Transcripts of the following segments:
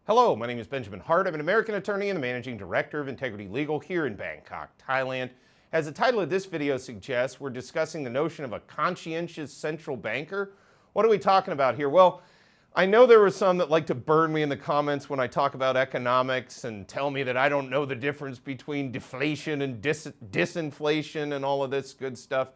Hello, my name is Benjamin Hart. I'm an American attorney and the managing director of Integrity Legal here in Bangkok, Thailand. As the title of this video suggests, we're discussing the notion of a conscientious central banker. What are we talking about here? Well, I know there were some that like to burn me in the comments when I talk about economics and tell me that I don't know the difference between deflation and disinflation and all of this good stuff.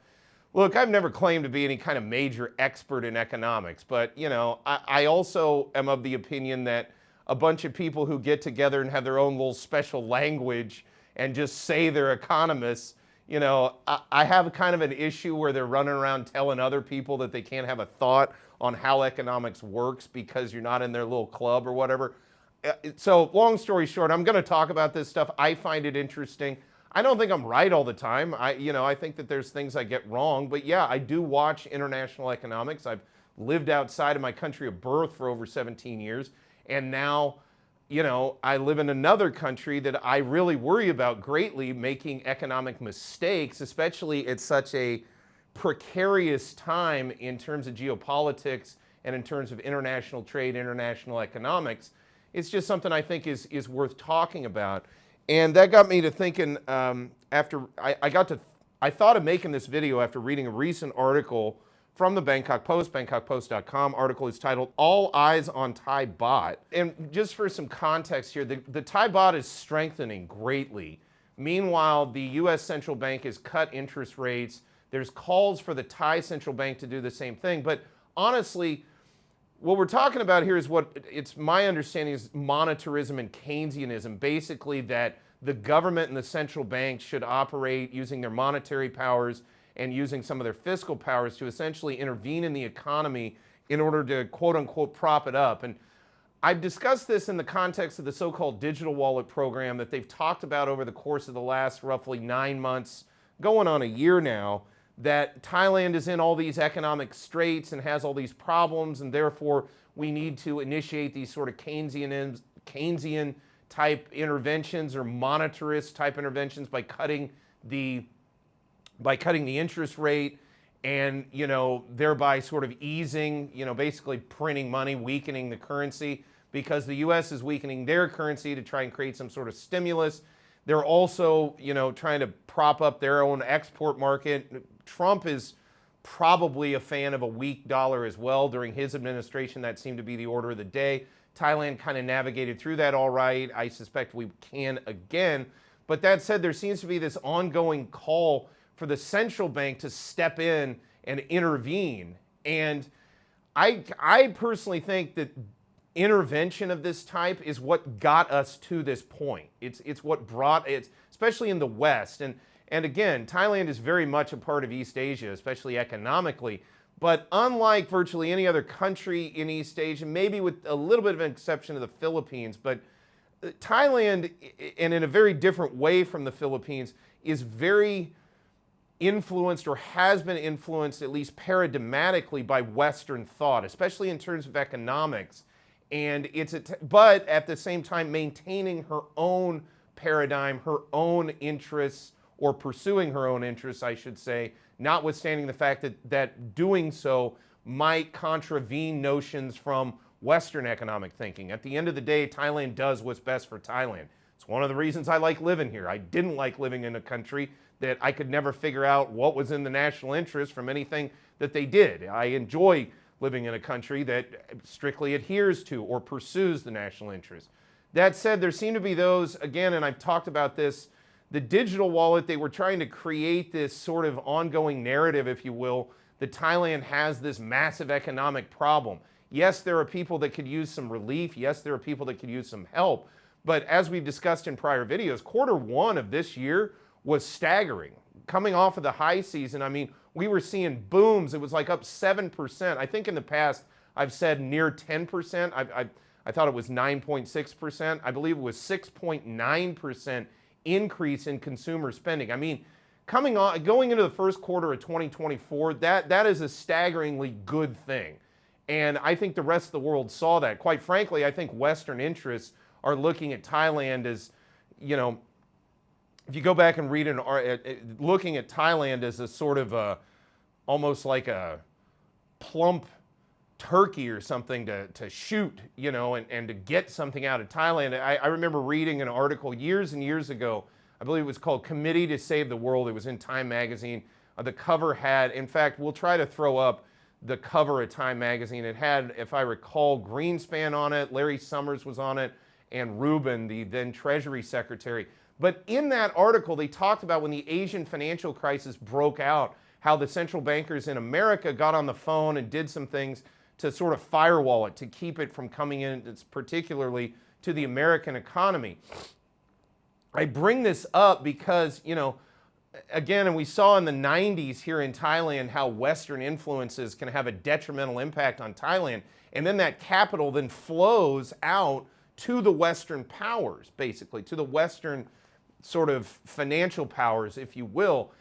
Look, I've never claimed to be any kind of major expert in economics, but I also am of the opinion that a bunch of people who get together and have their own little special language and just say they're economists, I have kind of an issue where they're running around telling other people that they can't have a thought on how economics works because you're not in their little club or whatever. So long story short, I'm going to talk about this stuff. I find it interesting. I don't think I'm right all the time. I think that there's things I get wrong, but yeah, I do watch international economics. I've lived outside of my country of birth for over 17 years. And now, I live in another country that I really worry about greatly making economic mistakes, especially at such a precarious time in terms of geopolitics and in terms of international trade, international economics. It's just something I think is worth talking about. And that got me to thinking after I thought of making this video after reading a recent article from the Bangkok Post. BangkokPost.com article is titled "All Eyes on Thai Baht." And just for some context here, the Thai baht is strengthening greatly. Meanwhile, the U.S. central bank has cut interest rates. There's calls for the Thai central bank to do the same thing. But honestly, what we're talking about here is what it's my understanding is monetarism and Keynesianism. Basically that the government and the central bank should operate using their monetary powers and using some of their fiscal powers to essentially intervene in the economy in order to quote unquote prop it up. And I've discussed this in the context of the so-called digital wallet program that they've talked about over the course of the last roughly 9 months, going on a year now, that Thailand is in all these economic straits and has all these problems, and therefore we need to initiate these sort of Keynesian type interventions or monetarist type interventions by cutting the interest rate and, thereby sort of easing, basically printing money, weakening the currency because the U.S. is weakening their currency to try and create some sort of stimulus. They're also, trying to prop up their own export market. Trump is probably a fan of a weak dollar as well. During his administration, that seemed to be the order of the day. Thailand kind of navigated through that all right. I suspect we can again. But that said, there seems to be this ongoing call for the central bank to step in and intervene. And I personally think that intervention of this type is what got us to this point. It's what brought it, especially in the West. And again, Thailand is very much a part of East Asia, especially economically. But unlike virtually any other country in East Asia, maybe with a little bit of an exception of the Philippines, but Thailand, and in a very different way from the Philippines, is very influenced or has been influenced at least paradigmatically by Western thought, especially in terms of economics. And but at the same time maintaining her own paradigm, her own interests, or pursuing her own interests, I should say, notwithstanding the fact that doing so might contravene notions from Western economic thinking. At the end of the day, Thailand does what's best for Thailand. It's one of the reasons I like living here. I didn't like living in a country that I could never figure out what was in the national interest from anything that they did. I enjoy living in a country that strictly adheres to or pursues the national interest. That said, there seem to be those, again, and I've talked about this, the digital wallet, they were trying to create this sort of ongoing narrative, if you will, that Thailand has this massive economic problem. Yes, there are people that could use some relief. Yes, there are people that could use some help. But as we've discussed in prior videos, Q1 of this year was staggering. Coming off of the high season, I mean, we were seeing booms. It was like up 7%. I think in the past I've said near 10%. I thought it was 9.6%. I believe it was 6.9% increase in consumer spending. I mean, going into the first quarter of 2024, that is a staggeringly good thing. And I think the rest of the world saw that. Quite frankly, I think Western interests are looking at Thailand as, if you go back and read looking at Thailand as a sort of almost like a plump Turkey or something to shoot, you know, and to get something out of Thailand. I remember reading an article years and years ago. I believe it was called Committee to Save the World. It was in Time magazine. The cover had, in fact, we'll try to throw up the cover of Time magazine. It had, if I recall, Greenspan on it, Larry Summers was on it, and Rubin, the then Treasury Secretary. But in that article, they talked about when the Asian financial crisis broke out, how the central bankers in America got on the phone and did some things to sort of firewall it, to keep it from coming in, particularly to the American economy. I bring this up because, you know, again, and we saw in the 90s here in Thailand how Western influences can have a detrimental impact on Thailand. And then that capital then flows out to the Western powers, basically, to the Western sort of financial powers, if you will.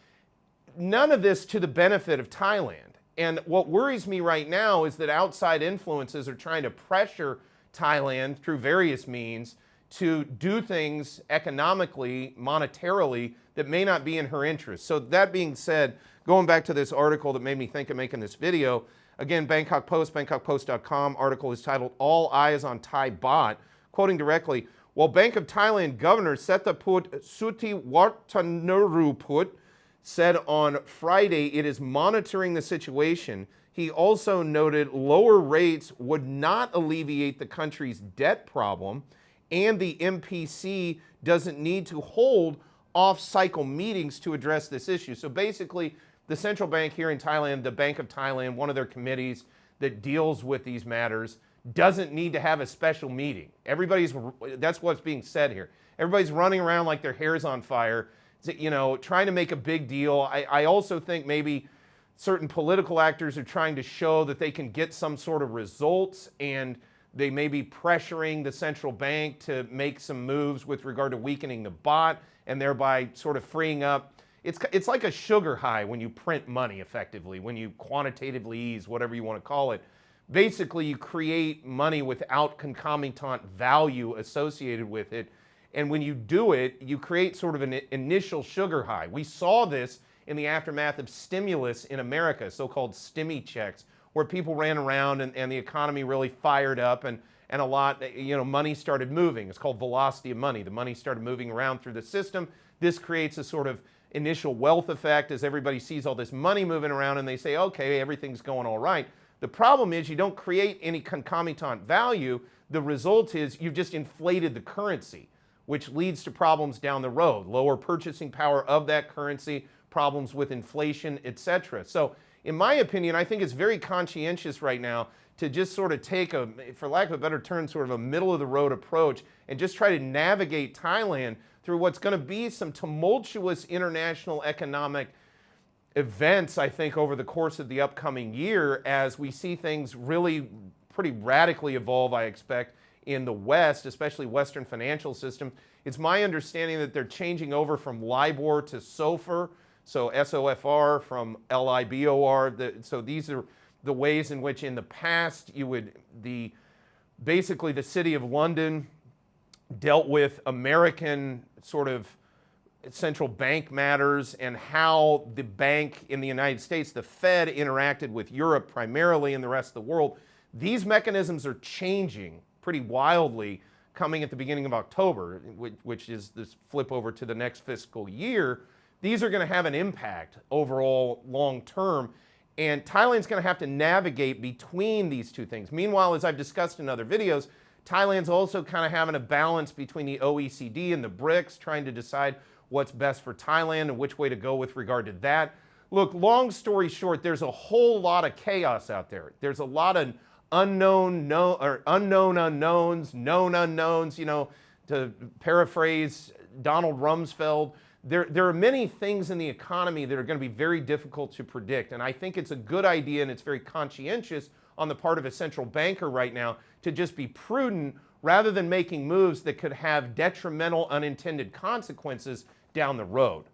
None of this to the benefit of Thailand. And what worries me right now is that outside influences are trying to pressure Thailand through various means to do things economically, monetarily, that may not be in her interest. So that being said, going back to this article that made me think of making this video, again, Bangkok Post, bangkokpost.com, article is titled, "All Eyes on Thai Baht," quoting directly, "While Bank of Thailand Governor Sethaput Sutiwatanuruput said on Friday it is monitoring the situation, he also noted lower rates would not alleviate the country's debt problem, and the MPC doesn't need to hold off-cycle meetings to address this issue." So basically, the central bank here in Thailand, the Bank of Thailand, one of their committees that deals with these matters, doesn't need to have a special meeting. That's what's being said here. Everybody's running around like their hair's on fire, you know, trying to make a big deal. I also think maybe certain political actors are trying to show that they can get some sort of results, and they may be pressuring the central bank to make some moves with regard to weakening the baht and thereby sort of freeing up. It's like a sugar high when you print money effectively, when you quantitatively ease, whatever you want to call it. Basically, you create money without concomitant value associated with it. And when you do it, you create sort of an initial sugar high. We saw this in the aftermath of stimulus in America, so-called stimmy checks, where people ran around and the economy really fired up and a lot, you know, money started moving. It's called velocity of money. The money started moving around through the system. This creates a sort of initial wealth effect as everybody sees all this money moving around and they say, okay, everything's going all right. The problem is you don't create any concomitant value. The result is you've just inflated the currency, which leads to problems down the road, lower purchasing power of that currency, problems with inflation, etc. So in my opinion, I think it's very conscientious right now to just sort of take a, for lack of a better term, sort of a middle of the road approach and just try to navigate Thailand through what's going to be some tumultuous international economic events, I think, over the course of the upcoming year as we see things really pretty radically evolve, I expect, in the West, especially Western financial system. It's my understanding that they're changing over from LIBOR to SOFR, so SOFR from LIBOR. So these are the ways in which in the past you would, basically the City of London dealt with American sort of central bank matters and how the bank in the United States, the Fed, interacted with Europe primarily and the rest of the world. These mechanisms are changing pretty wildly coming at the beginning of October, which is this flip over to the next fiscal year. These are going to have an impact overall long term, and Thailand's going to have to navigate between these two things. Meanwhile, as I've discussed in other videos, Thailand's also kind of having a balance between the OECD and the BRICS, trying to decide what's best for Thailand and which way to go with regard to that. Look, long story short, there's a whole lot of chaos out there. There's a lot of unknown unknowns, known unknowns, you know, to paraphrase Donald Rumsfeld. There are many things in the economy that are going to be very difficult to predict, and I think it's a good idea and it's very conscientious on the part of a central banker right now to just be prudent rather than making moves that could have detrimental unintended consequences down the road.